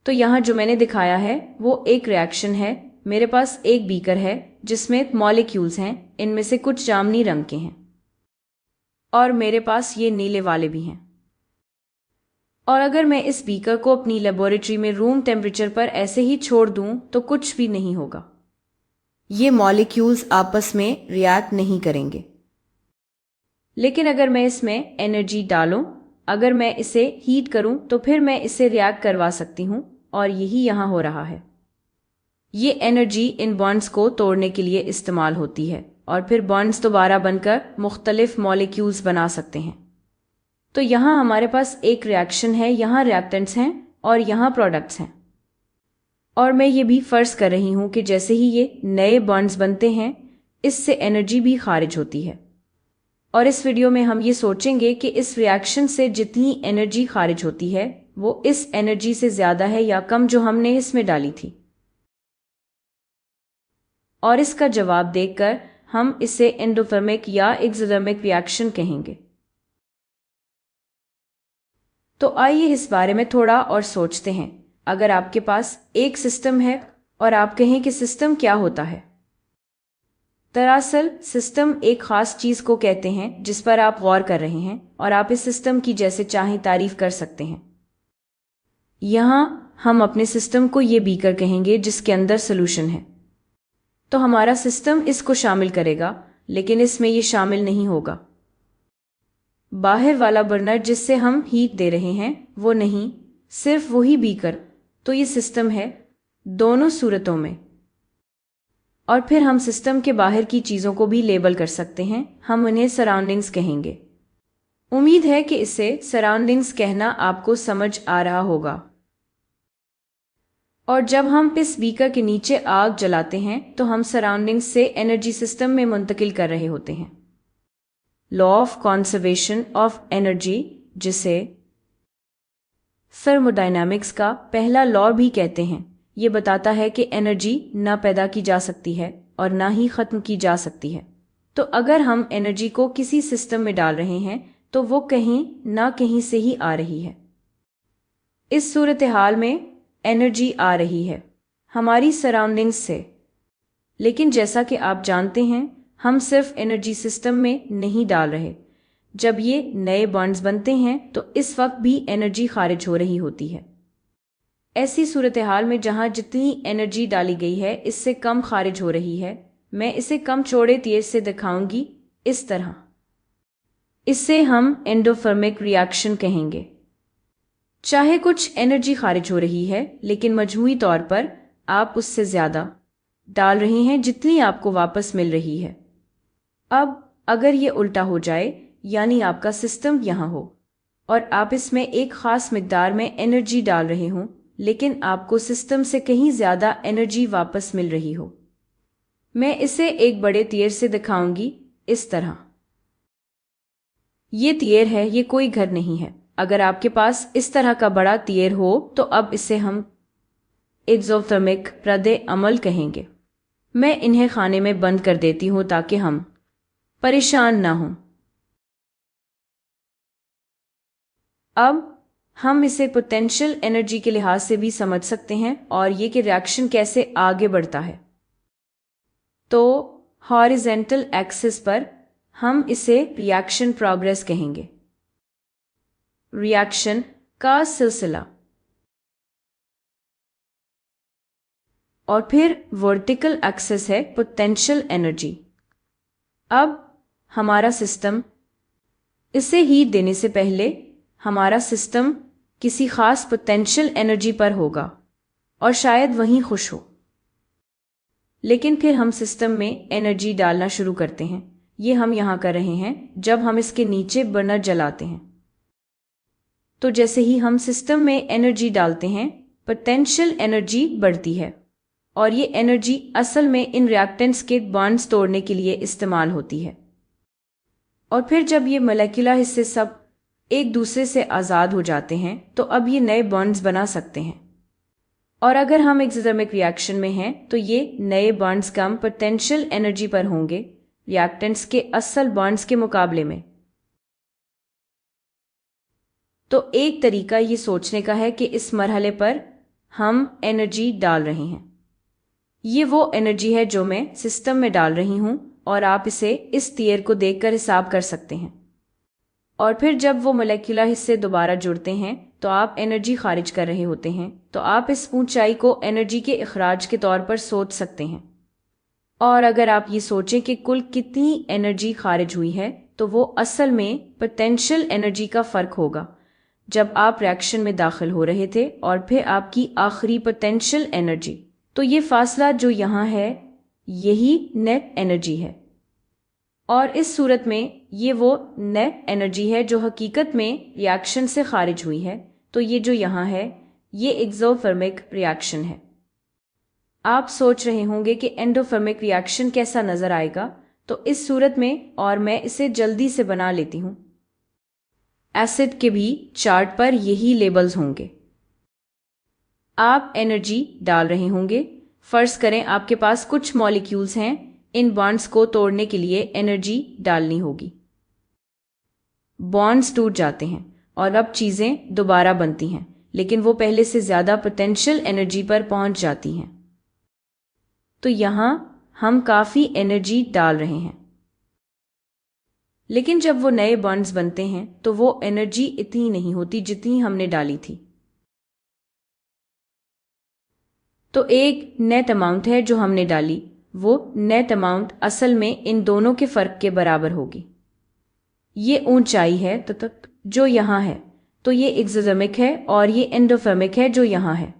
तो यहाँ जो मैंने दिखाया है वो एक रिएक्शन है। मेरे पास एक बीकर है जिसमें मॉलिक्यूल्स हैं, इनमें से कुछ जामुनी रंग के हैं और मेरे पास ये नीले वाले भी हैं। और अगर मैं इस बीकर को अपनी लेबोरेटरी में रूम टेम्परेचर पर ऐसे ही छोड़ दूं तो कुछ भी नहीं होगा। ये मॉलिक्यूल्स आपस में रिएक्ट नहीं करेंगे। लेकिन अगर मैं इसमें एनर्जी डालूं, अगर मैं इसे हीट करूं तो फिर मैं इसे रिएक्ट करवा सकती हूं और यही यहाँ हो रहा है। ये एनर्जी इन बॉन्ड्स को तोड़ने के लिए इस्तेमाल होती है और फिर बॉन्ड्स दोबारा बनकर मुख्तलिफ मॉलिक्यूल्स बना सकते हैं। तो यहाँ हमारे पास एक रिएक्शन है, यहाँ रिएक्टेंट्स हैं और यहाँ प्रोडक्ट्स हैं। और मैं ये भी फर्ज कर रही हूँ कि जैसे ही ये नए बॉन्ड्स बनते हैं इससे एनर्जी भी खारिज होती है। और इस वीडियो में हम ये सोचेंगे कि इस रिएक्शन से जितनी एनर्जी खारिज होती है वो इस एनर्जी से ज़्यादा है या कम जो हमने इसमें डाली थी। और इसका जवाब देखकर हम इसे एंडोथर्मिक या एक्सोथर्मिक रिएक्शन कहेंगे। तो आइए इस बारे में थोड़ा और सोचते हैं। अगर आपके पास एक सिस्टम है और आप कहें कि सिस्टम क्या होता है। दरअसल सिस्टम एक खास चीज को कहते हैं जिस पर आप गौर कर रहे हैं और आप इस सिस्टम की जैसे चाहें तारीफ कर सकते हैं। यहां हम अपने सिस्टम को ये बीकर कहेंगे जिसके अंदर सोल्यूशन है। तो हमारा सिस्टम इसको शामिल करेगा, लेकिन इसमें ये शामिल नहीं होगा। बाहर वाला बर्नर जिससे हम हीट दे रहे हैं वो नहीं, सिर्फ वही बीकर। तो ये सिस्टम है दोनों सूरतों में। और फिर हम सिस्टम के बाहर की चीज़ों को भी लेबल कर सकते हैं, हम उन्हें सराउंडिंग्स कहेंगे। उम्मीद है कि इससे सराउंडिंग्स कहना आपको समझ आ रहा होगा। और जब हम इस बीकर के नीचे आग जलाते हैं तो हम सराउंडिंग्स से एनर्जी सिस्टम में मुंतकिल कर रहे होते हैं। Law of conservation of energy, जिसे थर्मोडायनामिक्स का पहला लॉ भी कहते हैं, ये बताता है कि एनर्जी ना पैदा की जा सकती है और ना ही ख़त्म की जा सकती है। तो अगर हम एनर्जी को किसी सिस्टम में डाल रहे हैं तो वो कहीं ना कहीं से ही आ रही है। इस सूरत हाल में एनर्जी आ रही है हमारी सराउंडिंग्स से। लेकिन जैसा कि आप जानते हैं हम सिर्फ एनर्जी सिस्टम में नहीं डाल रहे। जब ये नए बॉन्ड्स बनते हैं तो इस वक्त भी एनर्जी खारिज हो रही होती है। ऐसी सूरत हाल में जहां जितनी एनर्जी डाली गई है इससे कम खारिज हो रही है। मैं इसे कम चौड़े तीर से दिखाऊंगी, इस तरह। इससे हम एंडोथर्मिक रिएक्शन कहेंगे। चाहे कुछ एनर्जी खारिज हो रही है लेकिन मजमूई तौर पर आप उससे ज़्यादा डाल रहे हैं जितनी आपको वापस मिल रही है। अब अगर ये उल्टा हो जाए, यानी आपका सिस्टम यहाँ हो और आप इसमें एक ख़ास मिकदार में एनर्जी डाल रहे हों लेकिन आपको सिस्टम से कहीं ज़्यादा एनर्जी वापस मिल रही हो, मैं इसे एक बड़े तीर से दिखाऊंगी, इस तरह। ये तीर है, ये कोई घर नहीं है। अगर आपके पास इस तरह का बड़ा तीर हो तो अब इसे हम एक्सोथर्मिक रद्द अमल कहेंगे। मैं इन्हें खाने में बंद कर देती हूँ ताकि हम परेशान ना हों। अब हम इसे पोटेंशियल एनर्जी के लिहाज से भी समझ सकते हैं और ये कि रिएक्शन कैसे आगे बढ़ता है। तो हॉरिजेंटल एक्सिस पर हम इसे रिएक्शन प्रोग्रेस कहेंगे, रिएक्शन का सिलसिला। और फिर वर्टिकल एक्सिस है पोटेंशियल एनर्जी। अब हमारा सिस्टम, इसे हीट देने से पहले हमारा सिस्टम किसी खास पोटेंशियल एनर्जी पर होगा और शायद वहीं खुश हो। लेकिन फिर हम सिस्टम में एनर्जी डालना शुरू करते हैं। ये हम यहाँ कर रहे हैं जब हम इसके नीचे बर्नर जलाते हैं। तो जैसे ही हम सिस्टम में एनर्जी डालते हैं पोटेंशियल एनर्जी बढ़ती है और ये एनर्जी असल में इन रिएक्टेंट्स के बॉन्ड्स तोड़ने के लिए इस्तेमाल होती है। और फिर जब ये मॉलिक्यूलर हिस्से सब एक दूसरे से आज़ाद हो जाते हैं तो अब ये नए बॉन्ड्स बना सकते हैं। और अगर हम एक्सोथर्मिक रिएक्शन में हैं तो ये नए बॉन्ड्स कम पोटेंशियल एनर्जी पर होंगे रिएक्टेंट्स के असल बॉन्ड्स के मुकाबले में। तो एक तरीका ये सोचने का है कि इस मरहले पर हम एनर्जी डाल रहे हैं। ये वो एनर्जी है जो मैं सिस्टम में डाल रही हूँ और आप इसे इस तीर को देखकर हिसाब कर सकते हैं। और फिर जब वो मोलेक्युलर हिस्से दोबारा जुड़ते हैं तो आप एनर्जी खारिज कर रहे होते हैं। तो आप इस ऊंचाई को एनर्जी के इखराज के तौर पर सोच सकते हैं। और अगर आप ये सोचें कि कुल कितनी एनर्जी खारिज हुई है तो वो असल में पोटेंशियल एनर्जी का फर्क होगा जब आप रिएक्शन में दाखिल हो रहे थे और फिर आपकी आखिरी पोटेंशियल एनर्जी। तो ये फासला जो यहाँ है यही नेट एनर्जी है। और इस सूरत में ये वो नेट एनर्जी है जो हकीकत में रिएक्शन से खारिज हुई है। तो ये जो यहाँ है ये एक्सोथर्मिक रिएक्शन है। आप सोच रहे होंगे कि एंडोथर्मिक रिएक्शन कैसा नजर आएगा। तो इस सूरत में, और मैं इसे जल्दी से बना लेती हूँ, एसिड के भी चार्ट पर यही लेबल्स होंगे। आप एनर्जी डाल रहे होंगे। फर्ज करें आपके पास कुछ मॉलिक्यूल्स हैं। इन बॉन्ड्स को तोड़ने के लिए एनर्जी डालनी होगी। बॉन्ड्स टूट जाते हैं और अब चीजें दोबारा बनती हैं, लेकिन वो पहले से ज्यादा पोटेंशियल एनर्जी पर पहुंच जाती हैं। तो यहां हम काफी एनर्जी डाल रहे हैं, लेकिन जब वो नए बॉन्ड्स बनते हैं तो वो एनर्जी इतनी नहीं होती जितनी हमने डाली थी। तो एक नेट अमाउंट है जो हमने डाली, वो नेट अमाउंट असल में इन दोनों के फर्क के बराबर होगी। ये ऊंचाई है तो जो यहाँ है, तो ये एक्सोथर्मिक है और ये एंडोथर्मिक है जो यहाँ है।